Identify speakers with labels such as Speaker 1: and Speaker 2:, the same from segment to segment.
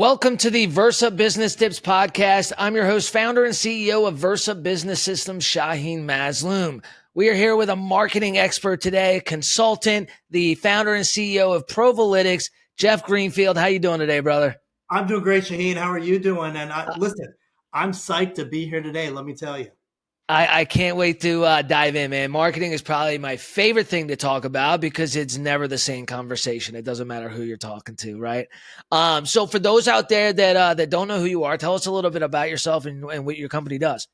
Speaker 1: Welcome to the Versa Business Tips Podcast. I'm your host, founder, and CEO of Versa Business Systems, Shaheen Mazloom. We are here with a marketing expert today, consultant, the founder and CEO of Provalytics, Jeff Greenfield. How you doing today, brother?
Speaker 2: I'm doing great, Shaheen. How are you doing? And listen, I'm psyched to be here today, let me tell you.
Speaker 1: I can't wait to dive in, man. Marketing is probably my favorite thing to talk about because it's never the same conversation. It doesn't matter who you're talking to, right? So for those out there that don't know who you are, tell us a little bit about yourself and what your company does.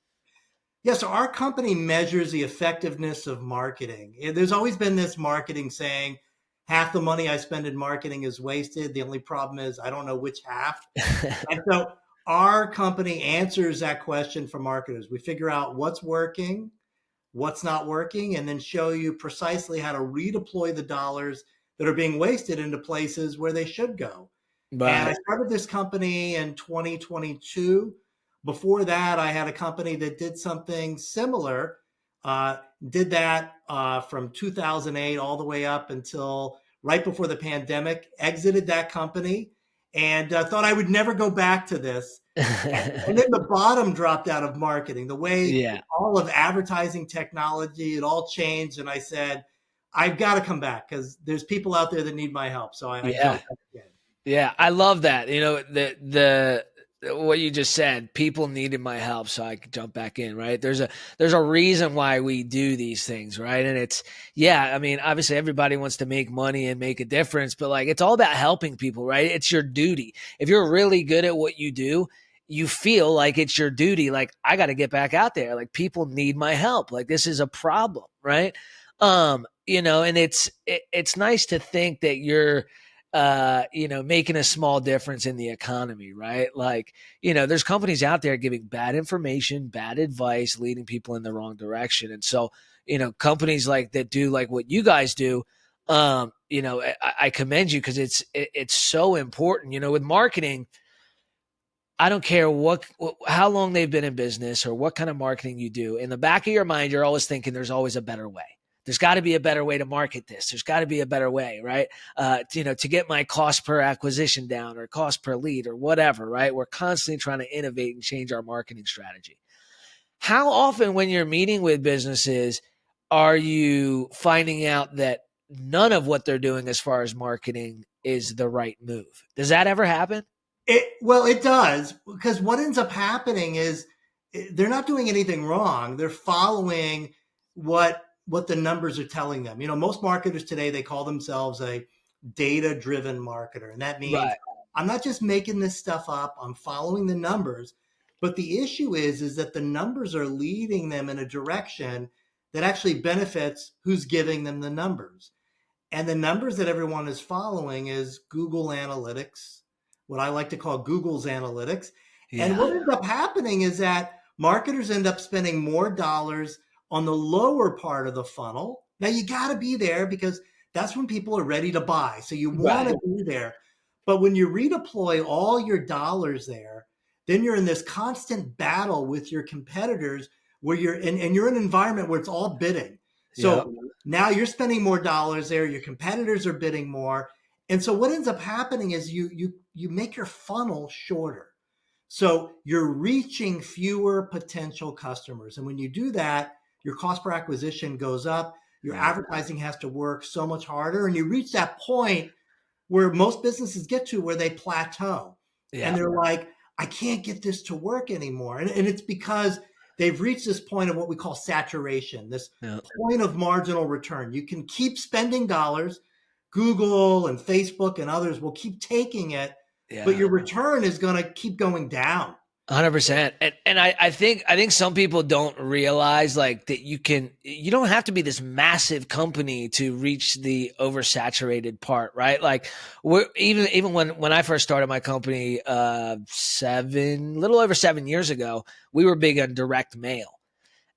Speaker 2: Yeah, so our company measures the effectiveness of marketing. There's always been this marketing saying, half the money I spend in marketing is wasted. The only problem is I don't know which half. And so our company answers that question for marketers. We figure out what's working, what's not working, and then show you precisely how to redeploy the dollars that are being wasted into places where they should go. And I started this company in 2022. Before that, I had a company that did something similar, did that from 2008 all the way up until right before the pandemic, exited that company and thought I would never go back to this. And then the bottom dropped out of marketing, the way all of advertising technology, it all changed. And I said, I've got to come back because there's people out there that need my help. So I jumped back again.
Speaker 1: Yeah, I love that. You know, the what you just said, people needed my help so I could jump back in, right? There's a reason why we do these things, right? And it's, I mean, obviously everybody wants to make money and make a difference, but like it's all about helping people, right? It's your duty. If you're really good at what you do, you feel like it's your duty. Like I got to get back out there. Like people need my help. Like this is a problem, right? And it's nice to think that you're making a small difference in the economy, right? Like, there's companies out there giving bad information, bad advice, leading people in the wrong direction. And so, companies like that do like what you guys do, I commend you because it's so important, with marketing. I don't care how long they've been in business or what kind of marketing you do. In the back of your mind, you're always thinking there's always a better way. There's got to be a better way to market this. There's got to be a better way, right? To get my cost per acquisition down or cost per lead or whatever, right? We're constantly trying to innovate and change our marketing strategy. How often when you're meeting with businesses are you finding out that none of what they're doing as far as marketing is the right move? Does that ever happen?
Speaker 2: It does, because what ends up happening is they're not doing anything wrong. They're following what the numbers are telling them. Most marketers today, they call themselves a data-driven marketer. And that means I'm not just making this stuff up. I'm following the numbers. But the issue is that the numbers are leading them in a direction that actually benefits who's giving them the numbers. And the numbers that everyone is following is Google Analytics, what I like to call Google's analytics. Yeah. And what ends up happening is that marketers end up spending more dollars on the lower part of the funnel. Now you got to be there because that's when people are ready to buy. So you want to be there. But when you redeploy all your dollars there, then you're in this constant battle with your competitors where you're in an environment where it's all bidding. So now you're spending more dollars there. Your competitors are bidding more. And so what ends up happening is you make your funnel shorter. So you're reaching fewer potential customers. And when you do that, your cost per acquisition goes up. Your advertising has to work so much harder. And you reach that point where most businesses get to where they plateau. And they're like, I can't get this to work anymore. And it's because they've reached this point of what we call saturation, this point of marginal return. You can keep spending dollars. Google and Facebook and others will keep taking it, but your return is going to keep going down.
Speaker 1: 100%. And I think some people don't realize like that you don't have to be this massive company to reach the oversaturated part, right? Like even when I first started my company, little over 7 years ago, we were big on direct mail.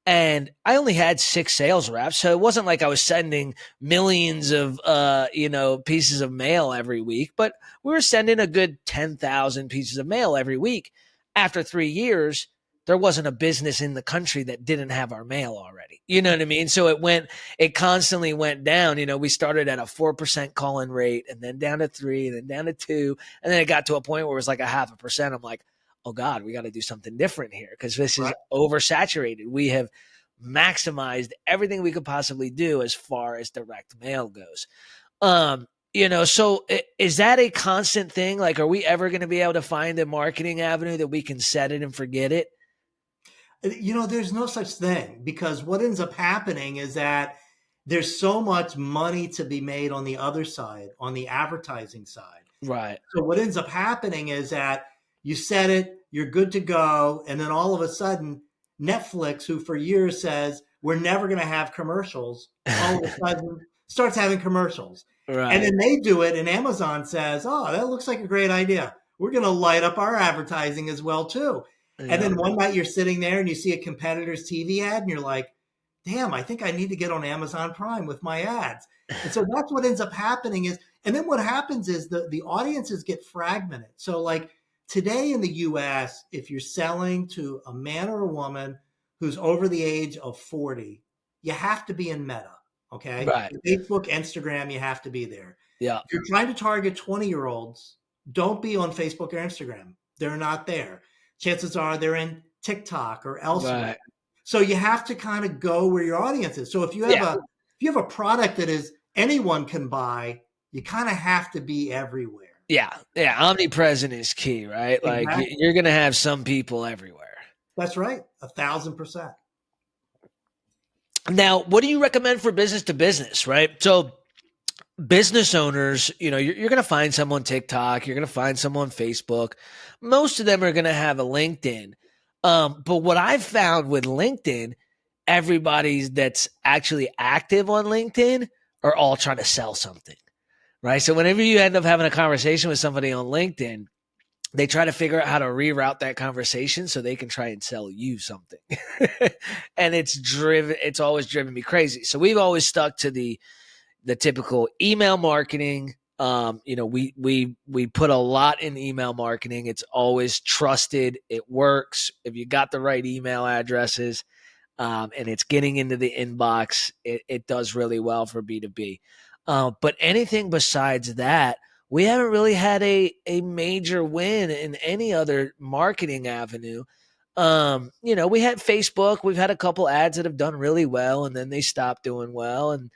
Speaker 1: And I only had 6 sales reps. So it wasn't like I was sending millions of, pieces of mail every week, but we were sending a good 10,000 pieces of mail every week. After 3 years, there wasn't a business in the country that didn't have our mail already. You know what I mean? So it constantly went down. We started at a 4% call-in rate, and then down to 3, and then down to 2, and then it got to a point where it was like a 0.5%. I'm like, oh God, we got to do something different here because this is oversaturated. We have maximized everything we could possibly do as far as direct mail goes. So is that a constant thing? Like, are we ever going to be able to find a marketing avenue that we can set it and forget it?
Speaker 2: There's no such thing, because what ends up happening is that there's so much money to be made on the other side, on the advertising side.
Speaker 1: Right.
Speaker 2: So what ends up happening is that you set it, you're good to go, and then all of a sudden, Netflix, who for years says we're never going to have commercials, all of a sudden starts having commercials.
Speaker 1: Right.
Speaker 2: And then they do it, and Amazon says, oh, that looks like a great idea. We're going to light up our advertising as well, too. Yeah. And then one night you're sitting there and you see a competitor's TV ad, and you're like, damn, I think I need to get on Amazon Prime with my ads. And so that's what ends up happening is, and then what happens is the audiences get fragmented. So like today in the US, if you're selling to a man or a woman who's over the age of 40, you have to be in Meta. Okay.
Speaker 1: Right.
Speaker 2: Facebook, Instagram, you have to be there.
Speaker 1: Yeah.
Speaker 2: If you're trying to target 20-year-olds, don't be on Facebook or Instagram. They're not there. Chances are they're in TikTok or elsewhere. Right. So you have to kind of go where your audience is. So if you have a product that is anyone can buy, you kind of have to be everywhere.
Speaker 1: Yeah. Omnipresent is key, right? Exactly. Like you're going to have some people everywhere.
Speaker 2: That's right. 1,000%.
Speaker 1: Now, what do you recommend for business to business, right? So business owners, you're going to find someone on TikTok, you're going to find someone on Facebook. Most of them are going to have a LinkedIn. But what I've found with LinkedIn, everybody that's actually active on LinkedIn are all trying to sell something, right? So whenever you end up having a conversation with somebody on LinkedIn, they try to figure out how to reroute that conversation so they can try and sell you something. And it's always driven me crazy. So we've always stuck to the typical email marketing. We put a lot in email marketing. It's always trusted. It works. If you got the right email addresses, and it's getting into the inbox, it does really well for B2B. But anything besides that, we haven't really had a major win in any other marketing avenue. We had Facebook. We've had a couple ads that have done really well, and then they stopped doing well. And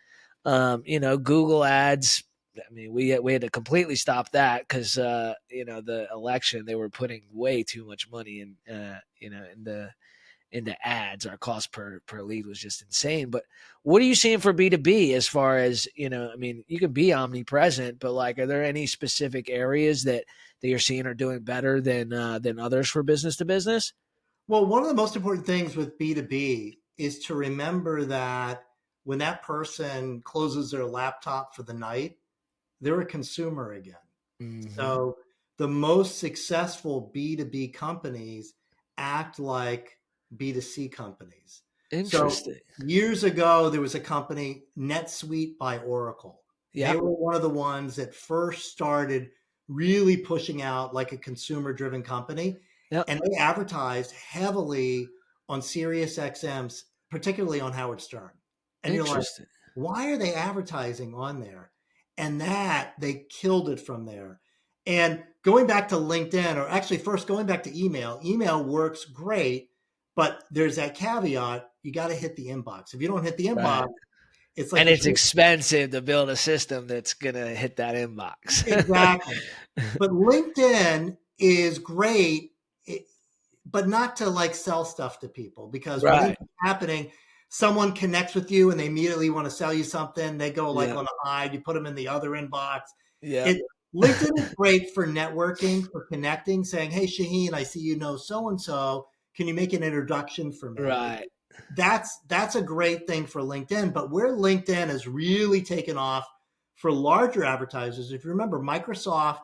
Speaker 1: Google ads, I mean, we had to completely stop that because the election, they were putting way too much money into ads. Our cost per lead was just insane. But what are you seeing for B2B as far as, you can be omnipresent, but like, are there any specific areas that you're seeing are doing better than others for business to business?
Speaker 2: Well, one of the most important things with B2B is to remember that when that person closes their laptop for the night, they're a consumer again. Mm-hmm. So the most successful B2B companies act like B2C companies.
Speaker 1: Interesting.
Speaker 2: So years ago, there was a company, NetSuite by Oracle. Yep. They were one of the ones that first started really pushing out like a consumer-driven company. Yep. And they advertised heavily on Sirius XMs, particularly on Howard Stern. And you're like, why are they advertising on there? And that they killed it from there. And going back to LinkedIn, or actually first going back to email works great, but there's that caveat, you got to hit the inbox. If you don't hit the inbox, right. It's like,
Speaker 1: and it's expensive to build a system that's going to hit that inbox.
Speaker 2: Exactly. But LinkedIn is great, but not to like sell stuff to people, because right. What's happening, someone connects with you and they immediately want to sell you something. They go like on a hide, you put them in the other inbox. Yeah. LinkedIn is great for networking, for connecting, saying, hey, Shaheen, I see you know so-and-so. Can you make an introduction for me?
Speaker 1: Right.
Speaker 2: That's a great thing for LinkedIn. But where LinkedIn has really taken off for larger advertisers, if you remember, Microsoft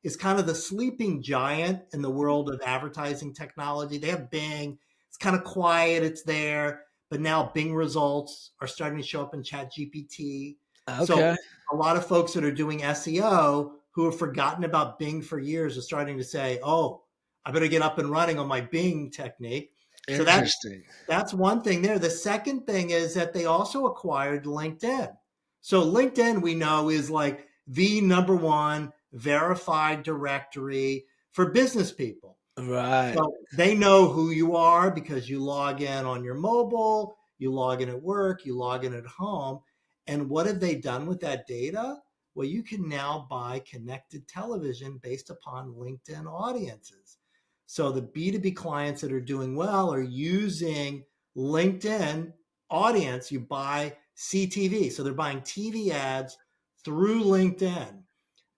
Speaker 2: is kind of the sleeping giant in the world of advertising technology. They have Bing. It's kind of quiet. It's there. But now Bing results are starting to show up in ChatGPT.
Speaker 1: Okay.
Speaker 2: So a lot of folks that are doing SEO who have forgotten about Bing for years are starting to say, oh, I better get up and running on my Bing technique. So
Speaker 1: Interesting.
Speaker 2: that's one thing there. The second thing is that they also acquired LinkedIn. So LinkedIn, we know, is like the number one verified directory for business people.
Speaker 1: Right.
Speaker 2: So they know who you are because you log in on your mobile, you log in at work, you log in at home. And what have they done with that data? Well, you can now buy connected television based upon LinkedIn audiences. So the B2B clients that are doing well are using LinkedIn audience. You buy CTV. So they're buying TV ads through LinkedIn,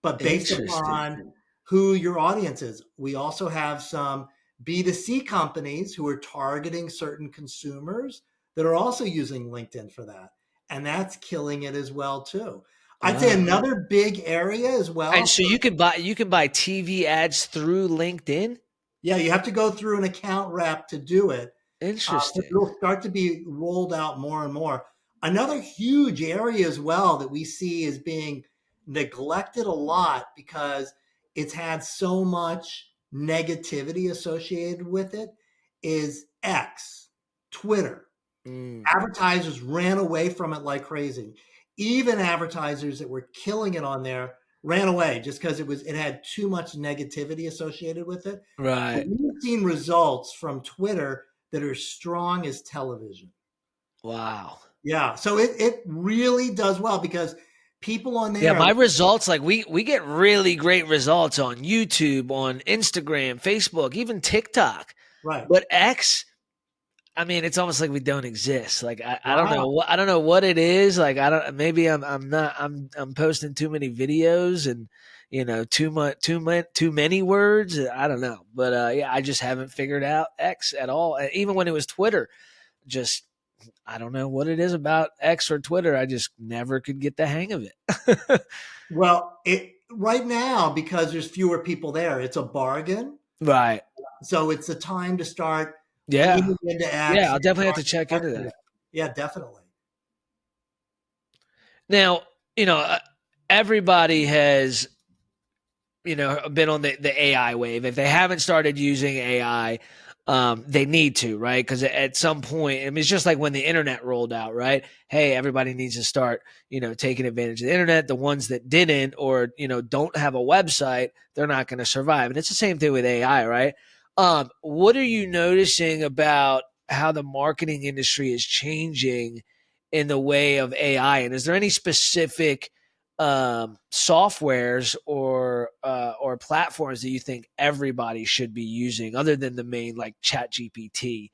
Speaker 2: but based
Speaker 1: Interesting.
Speaker 2: upon who your audience is. We also have some B2C companies who are targeting certain consumers that are also using LinkedIn for that. And that's killing it as well too. I'd say
Speaker 1: Wow.
Speaker 2: another big area as
Speaker 1: And
Speaker 2: well.
Speaker 1: so you can buy TV ads through LinkedIn?
Speaker 2: Yeah, you have to go through an account rep to do it. But
Speaker 1: Interesting.
Speaker 2: it'll start to be rolled out more and more. Another huge area as well that we see is being neglected a lot because it's had so much negativity associated with it is X, Twitter.
Speaker 1: Mm,
Speaker 2: Advertisers ran away from it like crazy. Even advertisers that were killing it on there ran away just because it had too much negativity associated with it. But
Speaker 1: right.
Speaker 2: we've seen results from Twitter that are strong as television.
Speaker 1: Wow.
Speaker 2: Yeah. So it really does well because people on
Speaker 1: Yeah,
Speaker 2: there,
Speaker 1: my results, like we get really great results on YouTube, on Instagram, Facebook, even TikTok.
Speaker 2: right.
Speaker 1: But X, I mean, it's almost like we don't exist. Like I don't know
Speaker 2: Wow.
Speaker 1: what it is. Like I don't maybe I'm not I'm posting too many videos and too many words. I don't know. But yeah, I just haven't figured out X at all. And even when it was Twitter, just I don't know what it is about X or Twitter. I just never could get the hang of it.
Speaker 2: Well, it right now because there's fewer people there, it's a bargain.
Speaker 1: Right.
Speaker 2: So it's a time to start
Speaker 1: Yeah.
Speaker 2: leaning into X
Speaker 1: Yeah, I'll
Speaker 2: and
Speaker 1: definitely have
Speaker 2: start
Speaker 1: to check into
Speaker 2: investing in
Speaker 1: that.
Speaker 2: it. Yeah, definitely.
Speaker 1: Now, you know, everybody has been on the AI wave. If they haven't started using AI, they need to, right? Because at some point, I mean, it's just like when the internet rolled out, right? Hey, everybody needs to start, taking advantage of the internet. The ones that didn't or don't have a website, they're not going to survive. And it's the same thing with AI, right? What are you noticing about how the marketing industry is changing in the way of AI? And is there any specific softwares or platforms that you think everybody should be using other than the main like chat gpt?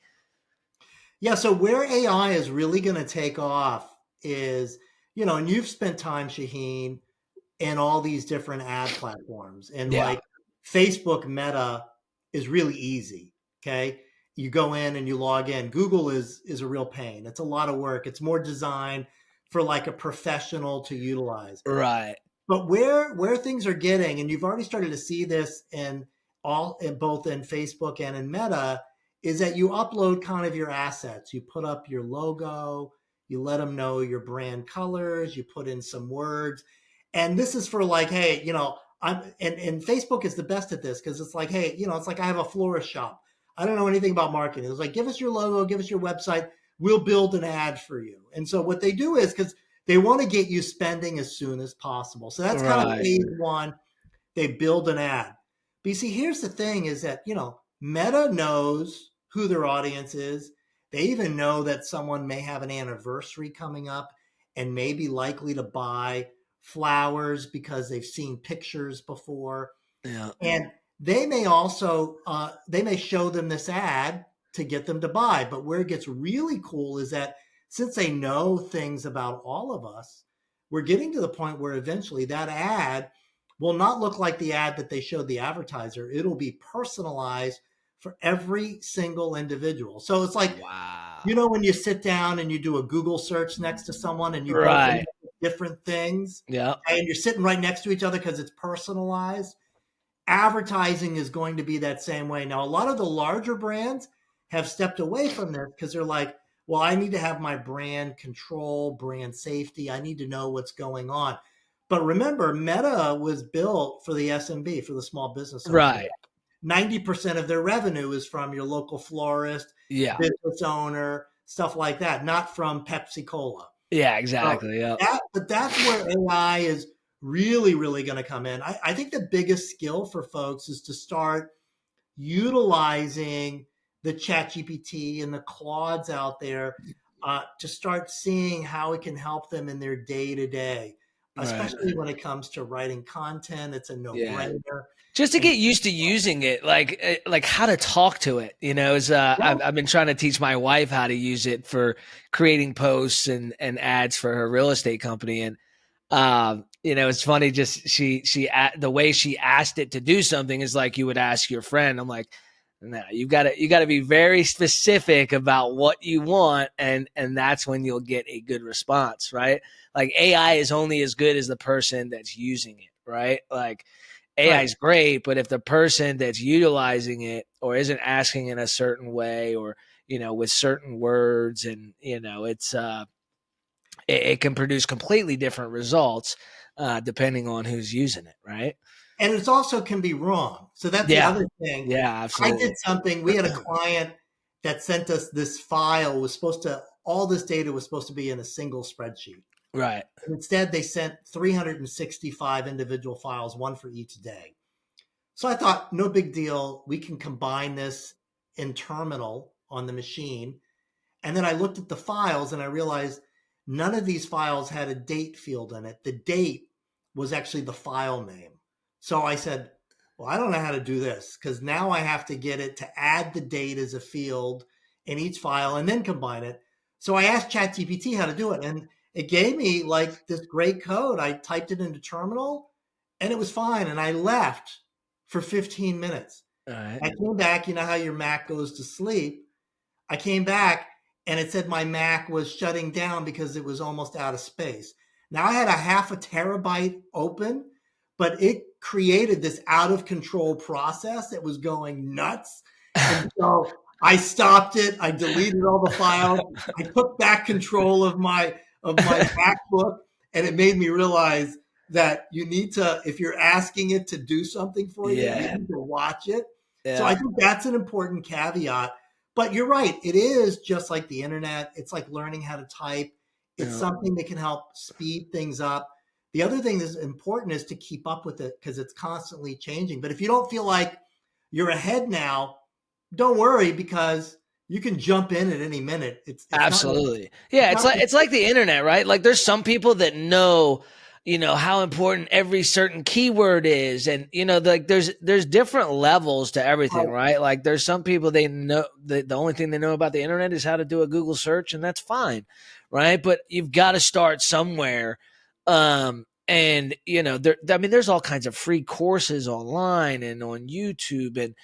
Speaker 2: Yeah, so where AI is really going to take off is, and you've spent time, Shaheen, in all these different ad platforms. And
Speaker 1: Yeah.
Speaker 2: like Facebook Meta is really easy. Okay. You go in and you log in. Google is a real pain. It's a lot of work. It's more designed for like a professional to utilize.
Speaker 1: Right.
Speaker 2: But where things are getting, and you've already started to see this in both in Facebook and in Meta, is that you upload kind of your assets. You put up your logo, you let them know your brand colors, you put in some words, and this is for like, hey, and Facebook is the best at this because it's like, hey, it's like I have a florist shop. I don't know anything about marketing. It's like, give us your logo, give us your website, we'll build an ad for you. And so what they do is because they want to get you spending as soon as possible. So that's kind of
Speaker 1: Right.
Speaker 2: phase one. They build an ad. But you see, here's the thing is that, Meta knows who their audience is. They even know that someone may have an anniversary coming up and may be likely to buy flowers because they've seen pictures before.
Speaker 1: Yeah.
Speaker 2: And they may also, they may show them this ad to get them to buy. But where it gets really cool is that since they know things about all of us, we're getting to the point where eventually that ad will not look like the ad that they showed the advertiser. It'll be personalized for every single individual. So it's like,
Speaker 1: Wow.
Speaker 2: when you sit down and you do a Google search next to someone and you both
Speaker 1: Right.
Speaker 2: look at different things
Speaker 1: Yeah.
Speaker 2: and you're sitting right next to each other because it's personalized, advertising is going to be that same way. Now, a lot of the larger brands have stepped away from this because they're like, well, I need to have my brand control, brand safety. I need to know what's going on. But remember, Meta was built for the SMB, for the small business owner.
Speaker 1: Right.
Speaker 2: 90% of their revenue is from your local florist,
Speaker 1: Yeah.
Speaker 2: business owner, stuff like that, not from Pepsi Cola.
Speaker 1: Yeah,
Speaker 2: So
Speaker 1: exactly. Yeah.
Speaker 2: but that's where AI is really, really going to come in. I think the biggest skill for folks is to start utilizing the chat GPT and the Claudes out there to start seeing how it can help them in their day to day,
Speaker 1: Right.
Speaker 2: especially when it comes to writing content. It's a no
Speaker 1: Yeah.
Speaker 2: brainer.
Speaker 1: Just to
Speaker 2: And
Speaker 1: get used to using it, like how to talk to it, is
Speaker 2: yeah,
Speaker 1: I've been trying to teach my wife how to use it for creating posts and ads for her real estate company. And it's funny, just the way she asked it to do something is like you would ask your friend. I'm like, no, you got to be very specific about what you want, and that's when you'll get a good response, right? Like AI is only as good as the person that's using it, right? Like AI
Speaker 2: right.
Speaker 1: is great, but if the person that's utilizing it or isn't asking in a certain way, or with certain words, and it can produce completely different results depending on who's using it, right?
Speaker 2: And it also can be wrong. So that's the
Speaker 1: Yeah,
Speaker 2: other thing.
Speaker 1: yeah,
Speaker 2: I did
Speaker 1: absolutely.
Speaker 2: something. We had a client that sent us this file, was supposed to, all this data was supposed to be in a single spreadsheet.
Speaker 1: Right.
Speaker 2: Instead, they sent 365 individual files, one for each day. So I thought, no big deal. We can combine this in terminal on the machine. And then I looked at the files and I realized none of these files had a date field in it. The date was actually the file name. So I said, well, I don't know how to do this, because now I have to get it to add the date as a field in each file and then combine it. So I asked ChatGPT how to do it, and it gave me like this great code. I typed it into terminal and it was fine. And I left for 15 minutes.
Speaker 1: All right.
Speaker 2: I came back. You know how your Mac goes to sleep? I came back and it said my Mac was shutting down because it was almost out of space. Now I had a half a terabyte open, but it created this out of control process that was going nuts. And so I stopped it. I deleted all the files. I took back control of my MacBook, and it made me realize that you need to, if you're asking it to do something for you, you
Speaker 1: Yeah.
Speaker 2: need to watch it. So I
Speaker 1: Yeah.
Speaker 2: think that's an important caveat. But you're right. It is just like the internet. It's like learning how to type. It's
Speaker 1: Yeah.
Speaker 2: something that can help speed things up. The other thing that's important is to keep up with it, because it's constantly changing. But if you don't feel like you're ahead now, don't worry, because you can jump in at any minute. It's not
Speaker 1: Absolutely.
Speaker 2: it's
Speaker 1: Yeah, it's
Speaker 2: not
Speaker 1: like the internet, right? Like there's some people that know, how important every certain keyword is, and like there's different levels to everything, right? Like there's some people, they know the only thing they know about the internet is how to do a Google search, and that's fine, right? But you've got to start somewhere. And there's all kinds of free courses online and on YouTube, and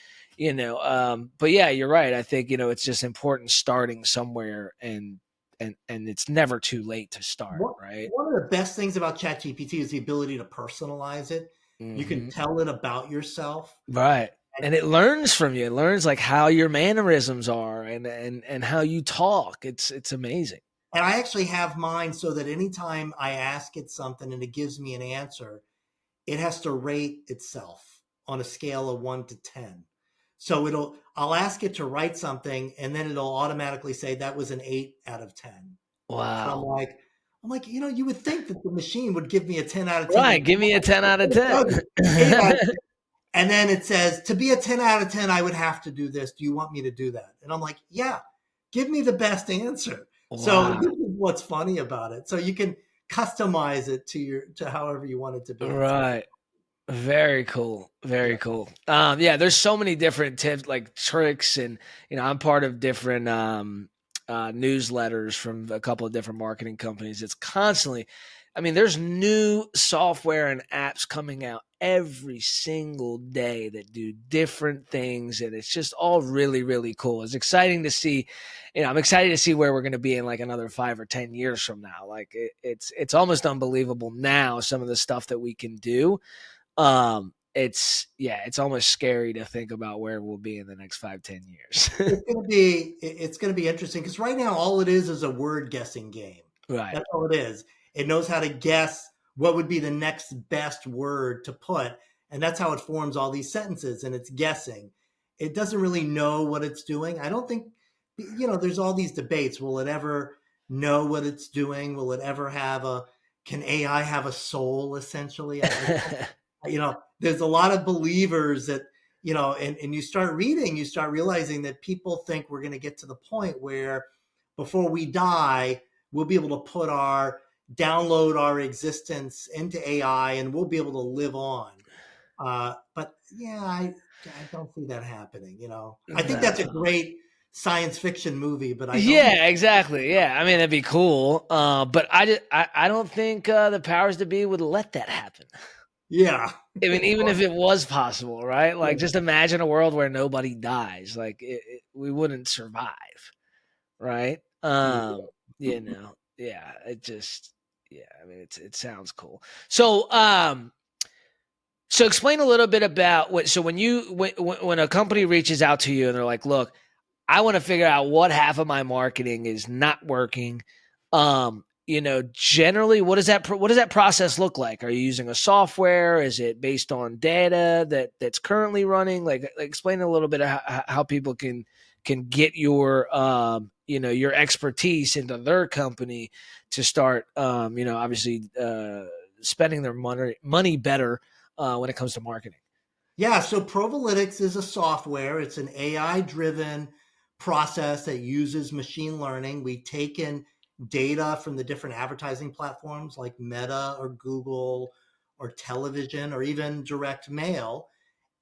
Speaker 1: but yeah, you're right. I think it's just important starting somewhere, and it's never too late to start, right?
Speaker 2: one of the best things about ChatGPT is the ability to personalize it. You can
Speaker 1: Hmm.
Speaker 2: tell it about yourself.
Speaker 1: Right.
Speaker 2: And
Speaker 1: And it learns from you. It learns like how your mannerisms are, and how you talk. It's amazing.
Speaker 2: And I actually have mine so that anytime I ask it something and it gives me an answer, it has to rate itself on a scale of 1 to 10. So I'll ask it to write something, and then it'll automatically say that was an 8 out of 10. And
Speaker 1: Wow.
Speaker 2: I'm like, you would think that the machine would give me a 10 out of 10,
Speaker 1: Right. Give me a 10 out of
Speaker 2: it
Speaker 1: 10.
Speaker 2: doesn't. 8 out of 10. And then it says, to be a 10 out of 10, I would have to do this. Do you want me to do that? And I'm like, yeah, give me the best answer. So
Speaker 1: Wow.
Speaker 2: this is what's funny about it. So you can customize it to however you want it to be.
Speaker 1: Right. Very cool.
Speaker 2: Yeah.
Speaker 1: Very cool. Yeah, there's so many different tips, like tricks, and I'm part of different newsletters from a couple of different marketing companies. It's constantly, there's new software and apps coming out every single day that do different things, and it's just all really, really cool. It's exciting to see. I'm excited to see where we're going to be in like another 5 or 10 years from now. Like it's almost unbelievable now, some of the stuff that we can do. It's almost scary to think about where we'll be in the next 5, 10 years.
Speaker 2: It's gonna be interesting, because right now all it is a word guessing game.
Speaker 1: Right.
Speaker 2: That's all it is. It knows how to guess what would be the next best word to put. And that's how it forms all these sentences, and it's guessing. It doesn't really know what it's doing. I don't think, there's all these debates. Will it ever know what it's doing? Will it ever can AI have a soul, essentially? There's a lot of believers that, and you start reading, you start realizing that people think we're going to get to the point where before we die, we'll be able to download our existence into AI and we'll be able to live on. But yeah, I don't see that happening. I think that's a great science fiction movie, but I don't.
Speaker 1: Yeah, exactly. Yeah, I mean that'd be cool. But I don't think the powers that be would let that happen.
Speaker 2: Yeah.
Speaker 1: I mean, even if it was possible, right? Like, just imagine a world where nobody dies. Like, we wouldn't survive, right? Yeah, it just, yeah. I mean, it sounds cool. So, so explain a little bit about what. So when a company reaches out to you and they're like, "Look, I want to figure out what half of my marketing is not working." Generally, what does that process look like? Are you using a software? Is it based on data that's currently running? Like explain a little bit of how people can get your your expertise into their company to start obviously spending their money better when it comes to marketing.
Speaker 2: Yeah, so Provalytics is a software. It's an AI-driven process that uses machine learning. We take in data from the different advertising platforms like Meta or Google or television or even direct mail,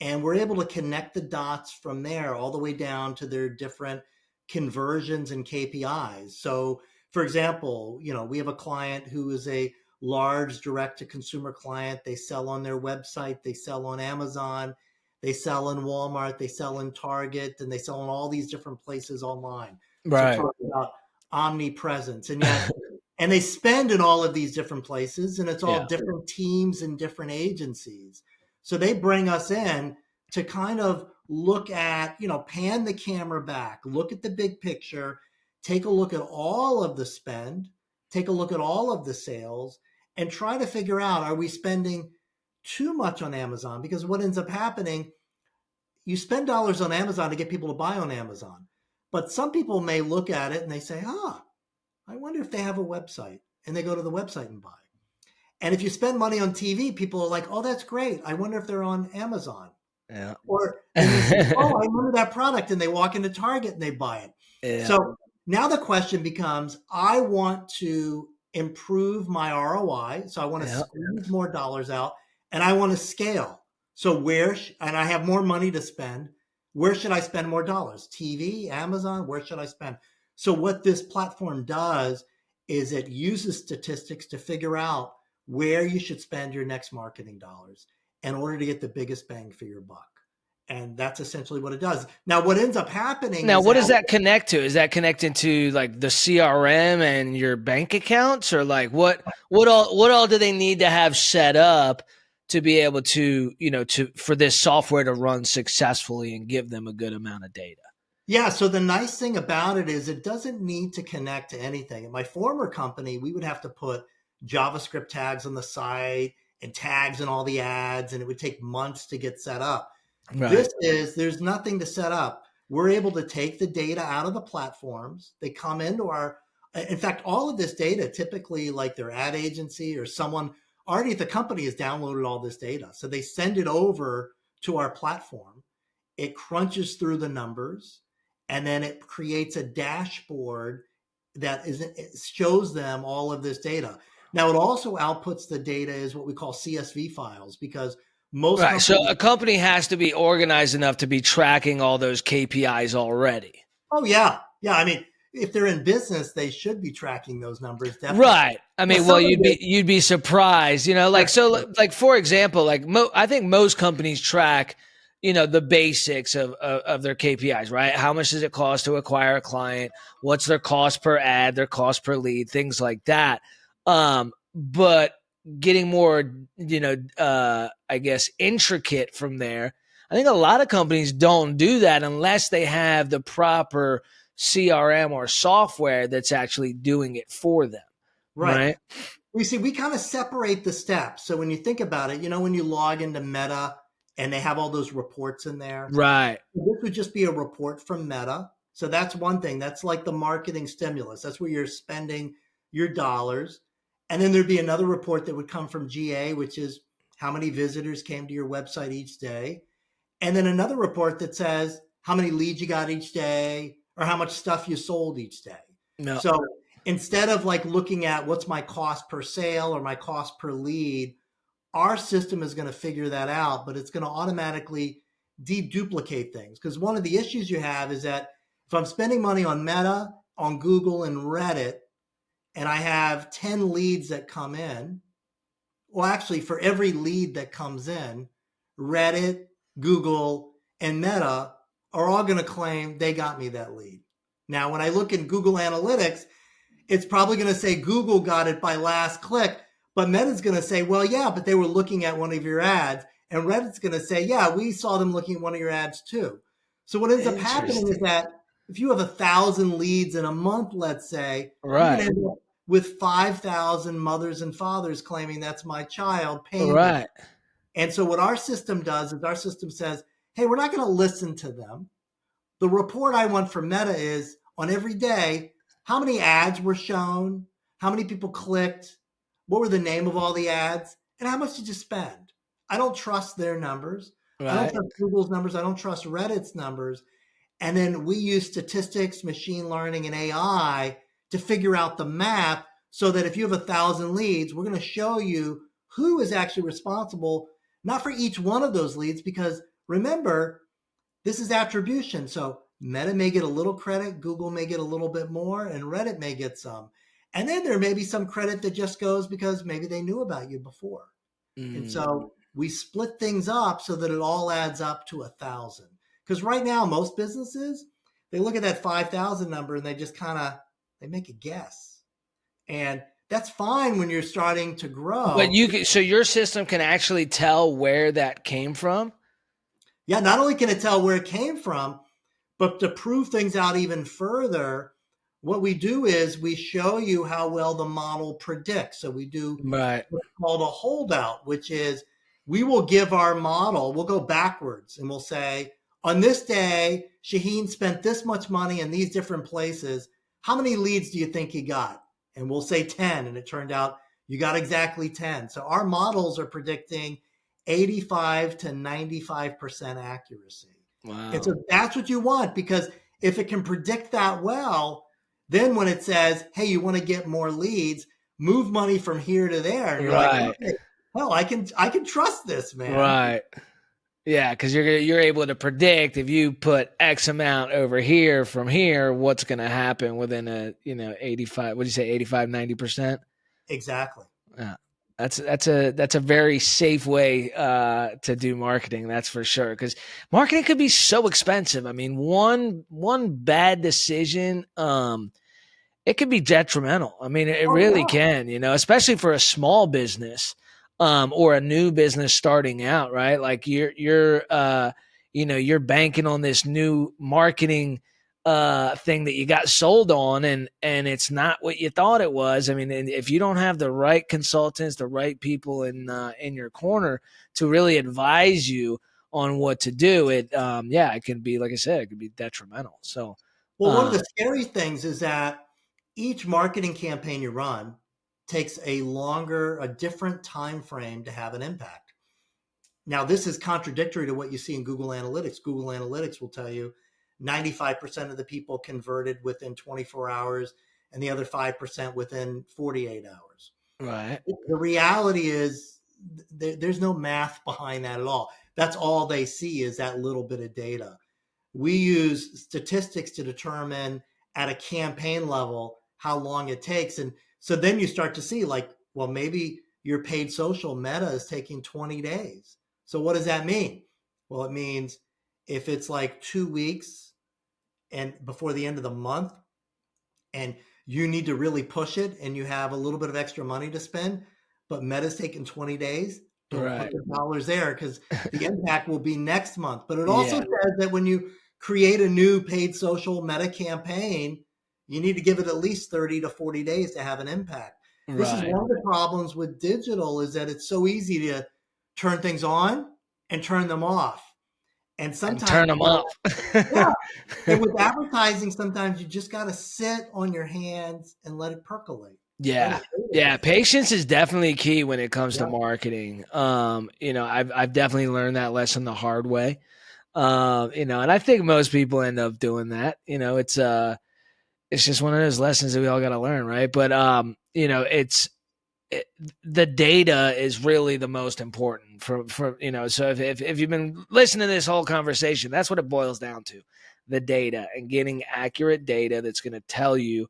Speaker 2: and we're able to connect the dots from there all the way down to their different conversions and KPIs. So, for example, we have a client who is a large direct-to-consumer client. They sell on their website, they sell on Amazon, they sell in Walmart, they sell in Target, and they sell in all these different places online.
Speaker 1: Right.
Speaker 2: So talking about omnipresence. And yet, and they spend in all of these different places, and it's all different teams and different agencies. So they bring us in to kind of look at, pan the camera back, look at the big picture, take a look at all of the spend, take a look at all of the sales, and try to figure out, are we spending too much on Amazon? Because what ends up happening, you spend dollars on Amazon to get people to buy on Amazon. But some people may look at it and they say, I wonder if they have a website. And they go to the website and buy. And if you spend money on TV, people are like, oh, that's great. I wonder if they're on Amazon.
Speaker 1: Yeah.
Speaker 2: Or they say, oh, I remember that product. And they walk into Target and they buy it. Yeah. So now the question becomes, I want to improve my ROI. So I want to squeeze more dollars out and I want to scale. So and I have more money to spend. Where should I spend more dollars? TV, Amazon, where should I spend? So what this platform does is it uses statistics to figure out where you should spend your next marketing dollars in order to get the biggest bang for your buck. And that's essentially what it does. Now, what ends up happening
Speaker 1: now, what does that connect to? Is that connected to like the CRM and your bank accounts, or like what all do they need to have set up to be able to, for this software to run successfully and give them a good amount of data?
Speaker 2: Yeah. So the nice thing about it is it doesn't need to connect to anything. At my former company, we would have to put JavaScript tags on the site and tags in all the ads, and it would take months to get set up. Right. There's nothing to set up. We're able to take the data out of the platforms. They come into in fact, all of this data, typically like their ad agency or someone already at the company has downloaded all this data. So they send it over to our platform. It crunches through the numbers, and then it creates a dashboard that it shows them all of this data. Now, it also outputs the data as what we call CSV files, because
Speaker 1: so a company has to be organized enough to be tracking all those KPIs already.
Speaker 2: Oh, yeah. Yeah. I mean, if they're in business, they should be tracking those numbers. Definitely.
Speaker 1: Right. I mean, well, you'd be surprised, like for example, I think most companies track, the basics of their KPIs, right? How much does it cost to acquire a client? What's their cost per ad, their cost per lead, things like that. But getting more, I guess, intricate from there. I think a lot of companies don't do that unless they have the proper CRM or software that's actually doing it for them. Right.
Speaker 2: we kind of separate the steps. So when you think about it, when you log into Meta and they have all those reports in there,
Speaker 1: Right.
Speaker 2: this would just be a report from Meta. So that's one thing. That's like the marketing stimulus. That's where you're spending your dollars. And then there'd be another report that would come from GA, which is how many visitors came to your website each day. And then another report that says how many leads you got each day or how much stuff you sold each day.
Speaker 1: No.
Speaker 2: So instead of like looking at what's my cost per sale or my cost per lead, our system is going to figure that out, but it's going to automatically deduplicate things. Because one of the issues you have is that if I'm spending money on Meta, on Google, and Reddit, and I have 10 leads that come in, well, actually, for every lead that comes in, Reddit, Google, and Meta are all going to claim they got me that lead. Now, when I look in Google Analytics, it's probably going to say Google got it by last click, but Meta's going to say, well, yeah, but they were looking at one of your ads. And Reddit's going to say, yeah, we saw them looking at one of your ads too. So what ends up happening is that if you have 1,000 leads in a month, let's say,
Speaker 1: right,
Speaker 2: you can end up with 5,000 mothers and fathers claiming that's my child paying
Speaker 1: right.
Speaker 2: me. And so what our system does is our system says, hey, we're not going to listen to them. The report I want from Meta is on every day, how many ads were shown, how many people clicked, what were the name of all the ads, and how much did you spend? I don't trust their numbers.
Speaker 1: Right.
Speaker 2: I don't trust Google's numbers. I don't trust Reddit's numbers. And then we use statistics, machine learning, and AI to figure out the math so that if you have 1,000 leads, we're going to show you who is actually responsible, not for each one of those leads, because remember, this is attribution. So Meta may get a little credit, Google may get a little bit more, and Reddit may get some. And then there may be some credit that just goes because maybe they knew about you before. And so we split things up so that it all adds up to 1,000. Because right now, most businesses, they look at that 5,000 number and they just they make a guess. And that's fine when you're starting to grow.
Speaker 1: But so your system can actually tell where that came from?
Speaker 2: Yeah, not only can it tell where it came from, but to prove things out even further, what we do is we show you how well the model predicts. So we do what's called a holdout, which is we will give our model, we'll go backwards and we'll say, on this day, Shaheen spent this much money in these different places. How many leads do you think he got? And we'll say 10. And it turned out you got exactly 10. So our models are predicting 85 to 95% accuracy.
Speaker 1: Wow.
Speaker 2: And so that's what you want, because if it can predict that well, then when it says, hey, you want to get more leads, move money from here to there. And you're like, okay, well, I can trust this, man.
Speaker 1: Right. Yeah, because you're able to predict if you put X amount over here from here, what's going to happen within 85. What do you say, 85, 90%?
Speaker 2: Exactly.
Speaker 1: Yeah. That's a very safe way to do marketing. That's for sure. Because marketing could be so expensive. I mean, one bad decision, it could be detrimental. I mean, it really can. Especially for a small business, or a new business starting out. Right, like you're banking on this new marketing thing that you got sold on, and it's not what you thought it was. I mean, if you don't have the right consultants, the right people in your corner to really advise you on what to do, it can be, like I said, it could be detrimental. So,
Speaker 2: well, one of the scary things is that each marketing campaign you run takes a different time frame to have an impact. Now, this is contradictory to what you see in Google Analytics. Google Analytics will tell you 95% of the people converted within 24 hours and the other 5% within 48 hours.
Speaker 1: Right.
Speaker 2: The reality is there's no math behind that at all. That's all they see is that little bit of data. We use statistics to determine at a campaign level how long it takes. And so then you start to see, like, well, maybe your paid social Meta is taking 20 days. So what does that mean? Well, it means if it's like 2 weeks and before the end of the month and you need to really push it and you have a little bit of extra money to spend, but Meta's taking 20 days, don't put your dollars there because the impact will be next month. But it also says that when you create a new paid social Meta campaign, you need to give it at least 30 to 40 days to have an impact. This is
Speaker 1: Right.
Speaker 2: one of the problems with digital is that it's so easy to turn things on and turn them off. And
Speaker 1: And
Speaker 2: sometimes,
Speaker 1: turn them up.
Speaker 2: yeah. And with advertising, sometimes you just got to sit on your hands and let it percolate. Let
Speaker 1: Yeah.
Speaker 2: it sit
Speaker 1: Yeah.
Speaker 2: in.
Speaker 1: Patience is definitely key when it comes to
Speaker 2: Yeah.
Speaker 1: marketing. I've definitely learned that lesson the hard way. And I think most people end up doing that. It's just one of those lessons that we all got to learn, right? But the data is really the most important so if you've been listening to this whole conversation, that's what it boils down to: the data, and getting accurate data that's going to tell you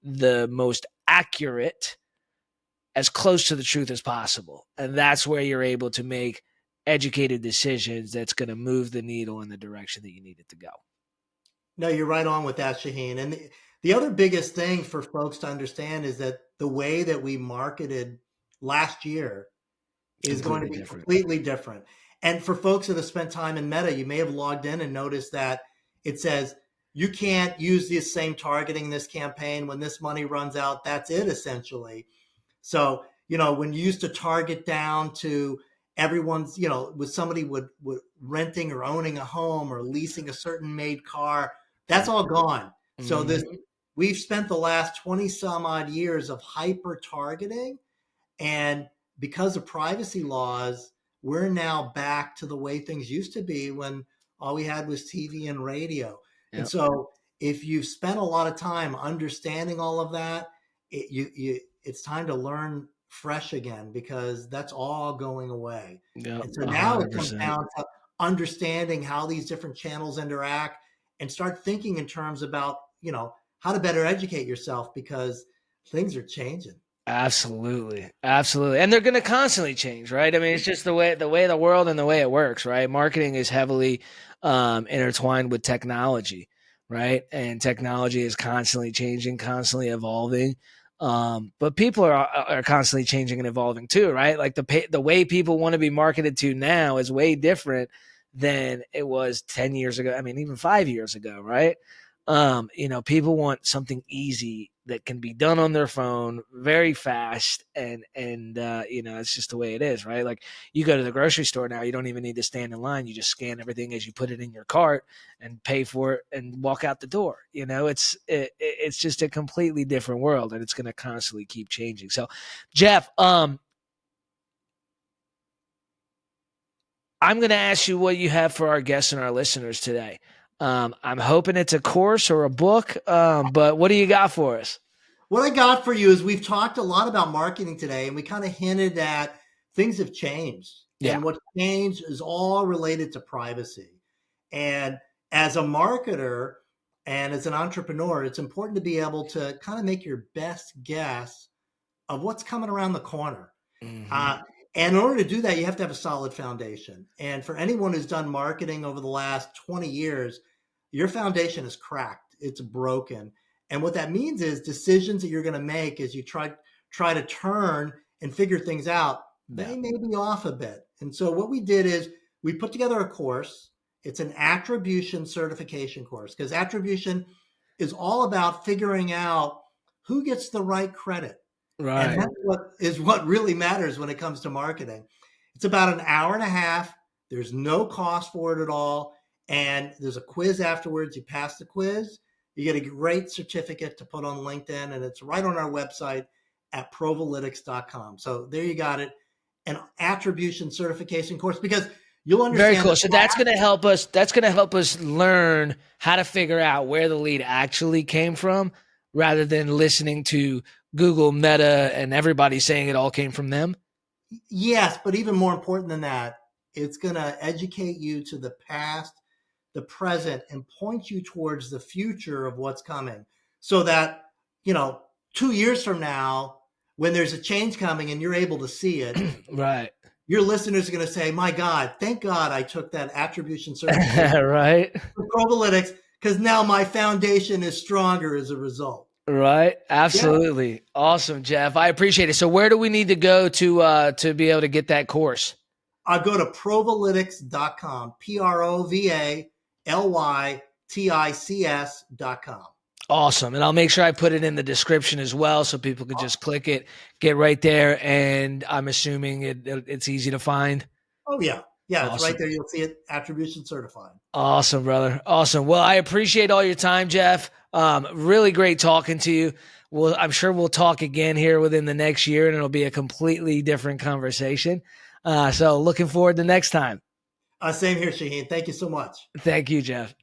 Speaker 1: the most accurate, as close to the truth as possible. And that's where you're able to make educated decisions that's going to move the needle in the direction that you need it to go.
Speaker 2: No, you're right on with that, Shaheen. And the other biggest thing for folks to understand is that the way that we marketed last year is going to
Speaker 1: Completely
Speaker 2: be
Speaker 1: different.
Speaker 2: completely different. And for folks that have spent time in Meta, you may have logged in and noticed that it says you can't use this same targeting, this campaign. When this money runs out, that's it essentially. So, when you used to target down to everyone's, with somebody would renting or owning a home or leasing a certain made car, that's all gone. So
Speaker 1: Mhm.
Speaker 2: we've spent the last 20 some odd years of hyper targeting, and because of privacy laws, we're now back to the way things used to be when all we had was TV and radio. And
Speaker 1: Yep.
Speaker 2: so if you've spent a lot of time understanding all of that, it's time to learn fresh again, because that's all going away.
Speaker 1: Yep.
Speaker 2: And so now it comes
Speaker 1: 100%.
Speaker 2: down to understanding how these different channels interact and start thinking in terms about, how to better educate yourself, because things are changing.
Speaker 1: Absolutely. Absolutely. And they're going to constantly change, right? I mean, it's just the way the world and the way it works, right? Marketing is heavily intertwined with technology, right? And technology is constantly changing, constantly evolving. But people are constantly changing and evolving too, right? Like the way people want to be marketed to now is way different than it was 10 years ago. I mean, even 5 years ago, right? People want something easy that can be done on their phone very fast, and it's just the way it is, right? Like, you go to the grocery store now, you don't even need to stand in line. You just scan everything as you put it in your cart and pay for it and walk out the door. It's just a completely different world, and it's going to constantly keep changing. So, Jeff, I'm going to ask you what you have for our guests and our listeners today. I'm hoping it's a course or a book, but what do you got for us?
Speaker 2: What I got for you is we've talked a lot about marketing today, and we kind of hinted at things have changed.
Speaker 1: Yeah.
Speaker 2: And what changed is all related to privacy. And as a marketer and as an entrepreneur, it's important to be able to kind of make your best guess of what's coming around the corner.
Speaker 1: Hmm.
Speaker 2: Uh, and in order to do that, you have to have a solid foundation. And for anyone who's done marketing over the last 20 years, your foundation is cracked, it's broken. And what that means is decisions that you're going to make as you try to turn and figure things out,
Speaker 1: Yeah.
Speaker 2: they may be off a bit. And so what we did is we put together a course. It's an attribution certification course, because attribution is all about figuring out who gets the right credit. And
Speaker 1: Right.
Speaker 2: that's what really matters when it comes to marketing. It's about an hour and a half. There's no cost for it at all. And there's a quiz afterwards. You pass the quiz, you get a great certificate to put on LinkedIn. And it's right on our website at provalytics.com. So there you got it, an attribution certification course, because you'll
Speaker 1: Very
Speaker 2: understand
Speaker 1: cool.
Speaker 2: that.
Speaker 1: So that's going to help us. That's going to help us learn how to figure out where the lead actually came from, rather than listening to Google, Meta, and everybody saying it all came from them.
Speaker 2: Yes, but even more important than that, it's going to educate you to the past, the present, and point you towards the future of what's coming. So that, you know, 2 years from now, when there's a change coming and you're able to see it,
Speaker 1: Right.
Speaker 2: your listeners are going to say, my God, thank God I took that attribution certification
Speaker 1: Right.
Speaker 2: for Provalytics, because now my foundation is stronger as a result.
Speaker 1: Right.
Speaker 2: Yeah.
Speaker 1: Absolutely. Awesome, Jeff. I appreciate it. So where do we need to go to be able to get that course?
Speaker 2: I go to provalytics.com, Provalytics.com.
Speaker 1: Awesome. And I'll make sure I put it in the description as well so people can just click it, get right there. And I'm assuming it's easy to find.
Speaker 2: Oh, yeah. Yeah, it's
Speaker 1: Awesome.
Speaker 2: right there. You'll see it, Attribution Certified.
Speaker 1: Awesome, brother. Awesome. Well, I appreciate all your time, Jeff. Really great talking to you. Well, I'm sure we'll talk again here within the next year, and it'll be a completely different conversation. So looking forward to next time.
Speaker 2: Same here, Shaheen. Thank you so much.
Speaker 1: Thank you, Jeff.